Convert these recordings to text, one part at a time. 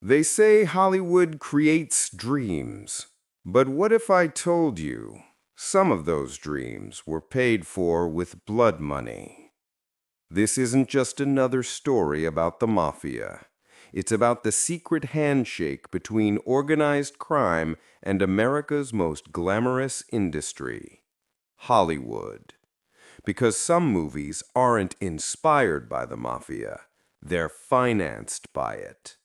They say Hollywood creates dreams. But what if I told you some of those dreams were paid for with blood money? This isn't just another story about the Mafia. It's about the secret handshake between organized crime and America's most glamorous industry, Hollywood. Because some movies aren't inspired by the Mafia, they're financed by it.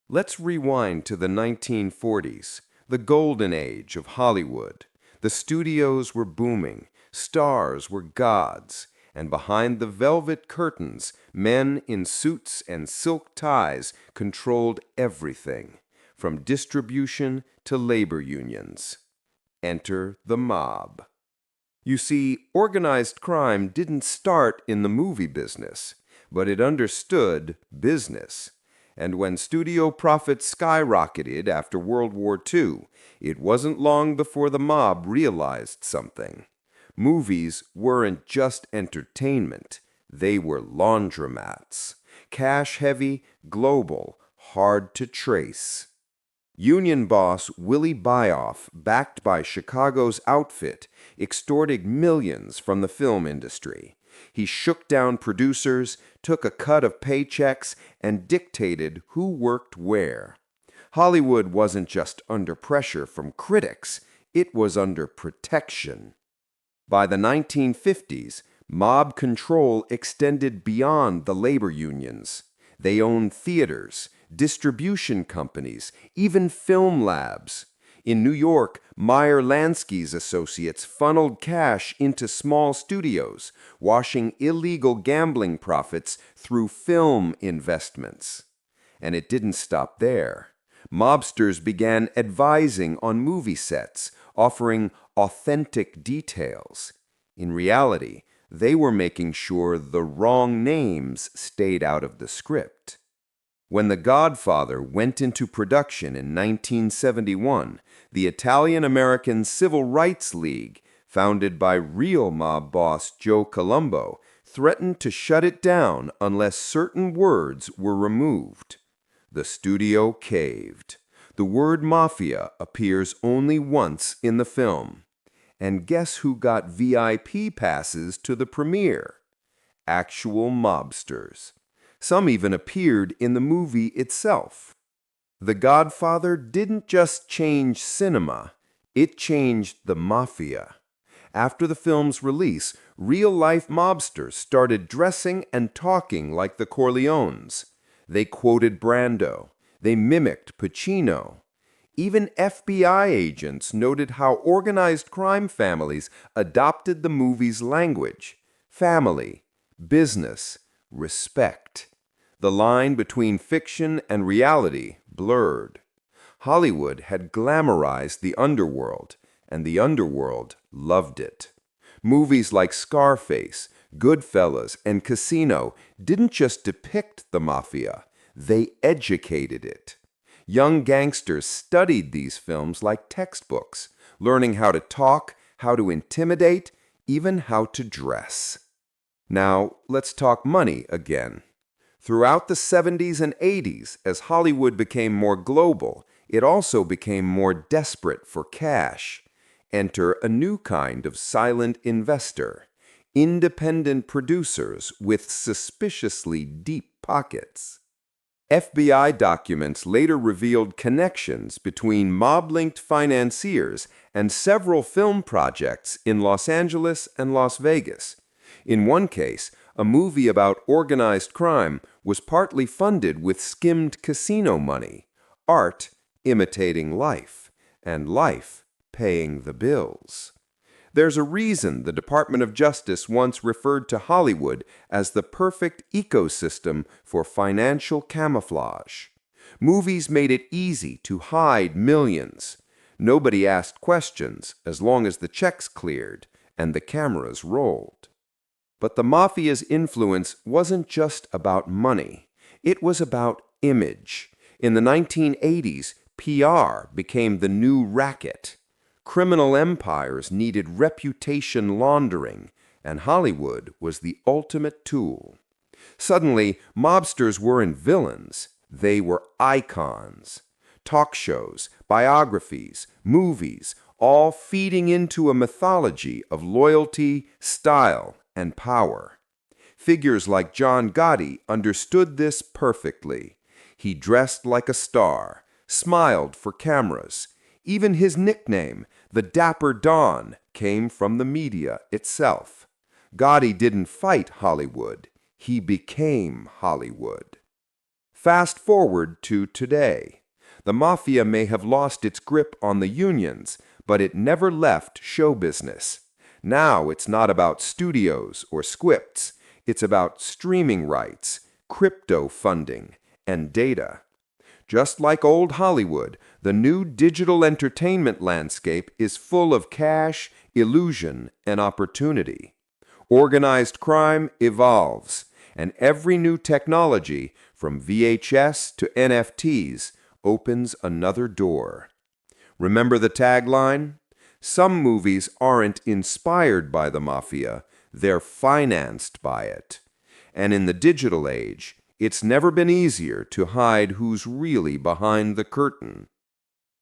Let's rewind to the 1940s, the golden age of Hollywood. The studios were booming, stars were gods, and behind the velvet curtains, men in suits and silk ties controlled everything, from distribution to labor unions. Enter the mob. You see, organized crime didn't start in the movie business, but it understood business. And when studio profits skyrocketed after World War II, it wasn't long before the mob realized something. Movies weren't just entertainment, they were laundromats. Cash-heavy, global, hard to trace. Union boss Willie Byoff, backed by Chicago's Outfit, extorted millions from the film industry. He shook down producers, took a cut of paychecks, and dictated who worked where. Hollywood wasn't just under pressure from critics, it was under protection. By the 1950s, mob control extended beyond the labor unions. They owned theaters, distribution companies, even film labs. In New York, Meyer Lansky's associates funneled cash into small studios, washing illegal gambling profits through film investments. And it didn't stop there. Mobsters began advising on movie sets, offering authentic details. In reality, they were making sure the wrong names stayed out of the script. When The Godfather went into production in 1971, the Italian-American Civil Rights League, founded by real mob boss Joe Colombo, threatened to shut it down unless certain words were removed. The studio caved. The word Mafia appears only once in the film. And guess who got VIP passes to the premiere? Actual mobsters. Some even appeared in the movie itself. The Godfather didn't just change cinema, it changed the Mafia. After the film's release, real-life mobsters started dressing and talking like the Corleones. They quoted Brando. They mimicked Pacino. Even FBI agents noted how organized crime families adopted the movie's language. Family, business, respect. The line between fiction and reality blurred. Hollywood had glamorized the underworld, and the underworld loved it. Movies like Scarface, Goodfellas, and Casino didn't just depict the Mafia, they educated it. Young gangsters studied these films like textbooks, learning how to talk, how to intimidate, even how to dress. Now, let's talk money again. Throughout the 70s and 80s, as Hollywood became more global, it also became more desperate for cash. Enter a new kind of silent investor, independent producers with suspiciously deep pockets. FBI documents later revealed connections between mob-linked financiers and several film projects in Los Angeles and Las Vegas. In one case, a movie about organized crime was partly funded with skimmed casino money, art imitating life, and life paying the bills. There's a reason the Department of Justice once referred to Hollywood as the perfect ecosystem for financial camouflage. Movies made it easy to hide millions. Nobody asked questions as long as the checks cleared and the cameras rolled. But the Mafia's influence wasn't just about money. It was about image. In the 1980s, PR became the new racket. Criminal empires needed reputation laundering, and Hollywood was the ultimate tool. Suddenly, mobsters weren't villains. They were icons. Talk shows, biographies, movies, all feeding into a mythology of loyalty, style, and power. Figures like John Gotti understood this perfectly. He dressed like a star, smiled for cameras. Even his nickname, the Dapper Don, came from the media itself. Gotti didn't fight Hollywood. He became Hollywood. Fast forward to today. The Mafia may have lost its grip on the unions, but it never left show business. Now it's not about studios or scripts. It's about streaming rights, crypto funding, and data. Just like old Hollywood, the new digital entertainment landscape is full of cash, illusion, and opportunity. Organized crime evolves, and every new technology, from VHS to NFTs, opens another door. Remember the tagline? Some movies aren't inspired by the Mafia, they're financed by it. And in the digital age, it's never been easier to hide who's really behind the curtain.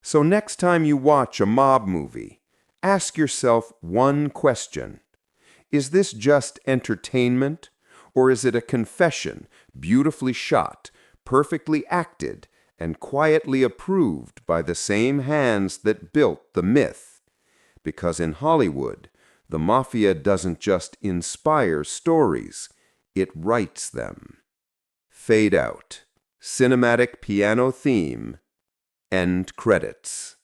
So next time you watch a mob movie, ask yourself one question. Is this just entertainment, or is it a confession, beautifully shot, perfectly acted, and quietly approved by the same hands that built the myth? Because in Hollywood, the Mafia doesn't just inspire stories, it writes them. Fade out. Cinematic piano theme. End credits.